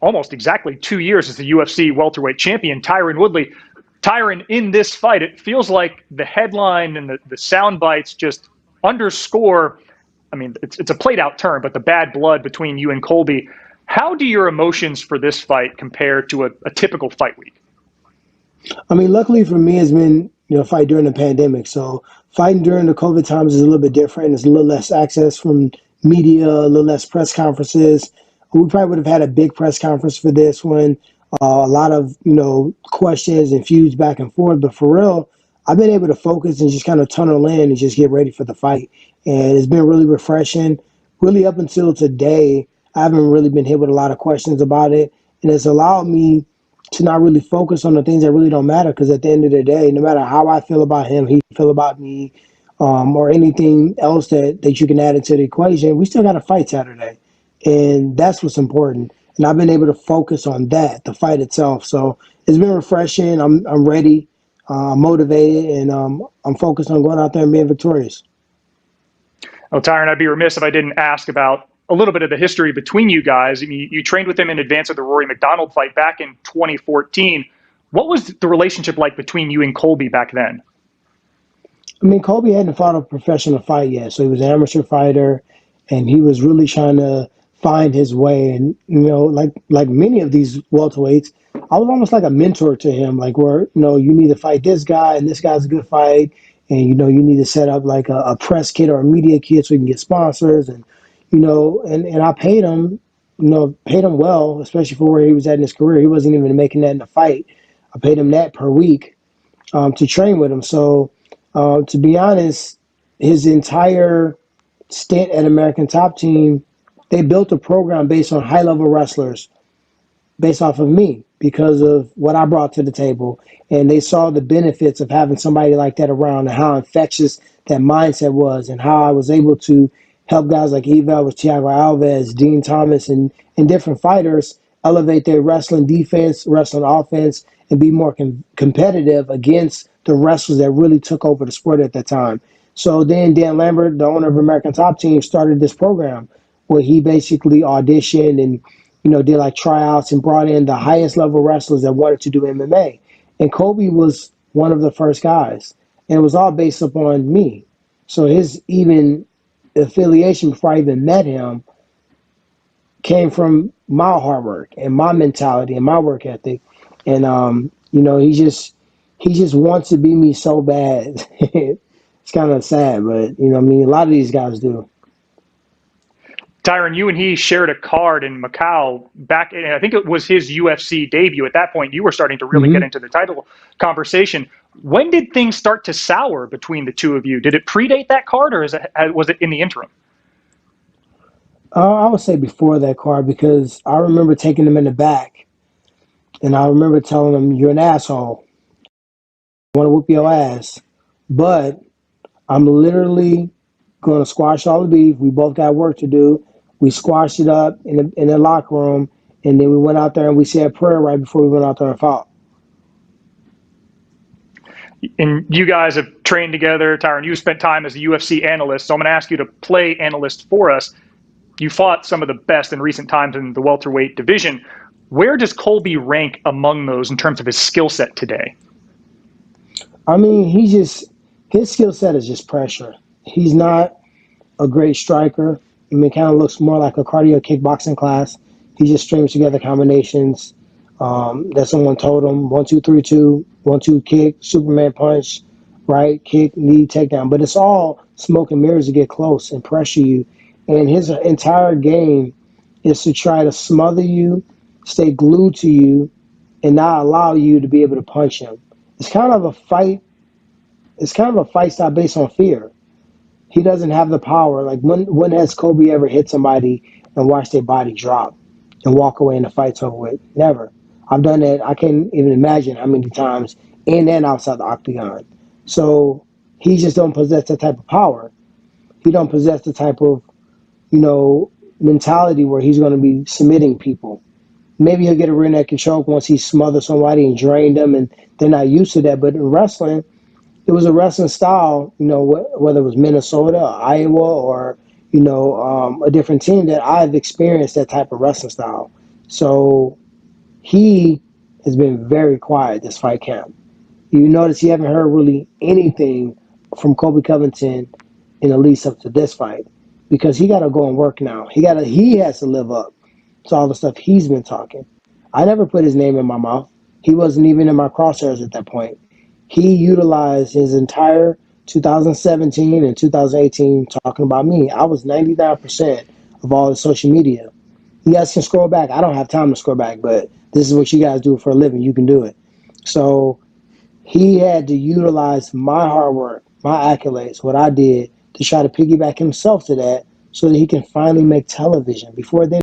almost exactly 2 years as the UFC welterweight champion, Tyron Woodley. Tyron, in this fight, it feels like the headline and the sound bites just underscore, I mean, it's a played out term, but the bad blood between you and Colby. How do your emotions for this fight compare to a typical fight week? I mean, luckily for me, it's been, fight during the pandemic. So fighting during the COVID times is a little bit different. There's a little less access from media, a little less press conferences. We probably would have had a big press conference for this one. A lot of, questions and feuds back and forth. But for real, I've been able to focus and just kind of tunnel in and just get ready for the fight. And it's been really refreshing. Really up until today, I haven't really been hit with a lot of questions about it. And it's allowed me to not really focus on the things that really don't matter, because at the end of the day, no matter how I feel about him, he feel about me, or anything else that you can add into the equation, we still got to fight Saturday, and that's what's important. And I've been able to focus on that, the fight itself. So it's been refreshing. I'm ready, motivated, and I'm focused on going out there and being victorious. Well, Tyron, I'd be remiss if I didn't ask about a little bit of the history between you guys. I mean, you trained with him in advance of the Rory McDonald fight back in 2014. What was the relationship like between you and Colby back then? I mean, Colby hadn't fought a professional fight yet, so he was an amateur fighter, and he was really trying to find his way. And like many of these welterweights, I was almost like a mentor to him. Like, where you need to fight this guy, and this guy's a good fight, and you need to set up like a press kit or a media kit so you can get sponsors, and and I paid him, paid him well, especially for where he was at in his career. He wasn't even making that in the fight. I paid him that per week to train with him. So. To be honest, his entire stint at American Top Team, they built a program based on high-level wrestlers, based off of me, because of what I brought to the table. And they saw the benefits of having somebody like that around, and how infectious that mindset was, and how I was able to help guys like Eval with Thiago Alves, Dean Thomas, and different fighters elevate their wrestling defense, wrestling offense, and be more competitive against the wrestlers that really took over the sport at that time. So then Dan Lambert, the owner of American Top Team, started this program where he basically auditioned and did like tryouts and brought in the highest level wrestlers that wanted to do MMA. And Colby was one of the first guys, and it was all based upon me. So his even affiliation before I even met him came from my hard work and my mentality and my work ethic. And he just wants to be me so bad. It's kind of sad, but a lot of these guys do. Tyron, you and he shared a card in Macau back, and I think it was his UFC debut. At that point, you were starting to really get into the title conversation. When did things start to sour between the two of you? Did it predate that card, or was it in the interim? I would say before that card, because I remember taking him in the back, and I remember telling him, "You're an asshole. I want to whoop your ass, but I'm literally going to squash all the beef. We both got work to do." We squashed it up in the locker room, and then we went out there and we said a prayer right before we went out there and fought. And you guys have trained together. Tyron, you spent time as a UFC analyst, so I'm going to ask you to play analyst for us. You fought some of the best in recent times in the welterweight division. Where does Colby rank among those in terms of his skill set today? I mean, his skill set is just pressure. He's not a great striker. I mean, kind of looks more like a cardio kickboxing class. He just strings together combinations that someone told him: 1, 2, 3, 2, 1, 2, kick, Superman punch, right, kick, knee, takedown. But it's all smoke and mirrors to get close and pressure you. And his entire game is to try to smother you, stay glued to you, and not allow you to be able to punch him. It's kind of a fight. It's kind of a fight style based on fear. He doesn't have the power. Like, when has Colby ever hit somebody and watched their body drop and walk away and the fight's over with? Never. I've done that. I can't even imagine how many times in and outside the octagon. So he just don't possess that type of power. He don't possess the type of, mentality where he's going to be submitting people. Maybe he'll get a rear naked choke once he smothers somebody and drained them, and they're not used to that. But in wrestling, it was a wrestling style, whether it was Minnesota, or Iowa, or, a different team, that I've experienced that type of wrestling style. So he has been very quiet this fight camp. You notice you haven't heard really anything from Colby Covington in the lead up to this fight because he got to go and work now. He has to live up to all the stuff he's been talking. I never put his name in my mouth. He wasn't even in my crosshairs at that point. He utilized his entire 2017 and 2018 talking about me. I was 99% of all the social media. You guys can scroll back. I don't have time to scroll back, but this is what you guys do for a living. You can do it. So he had to utilize my hard work, my accolades, what I did to try to piggyback himself to that so that he can finally make television. Before then,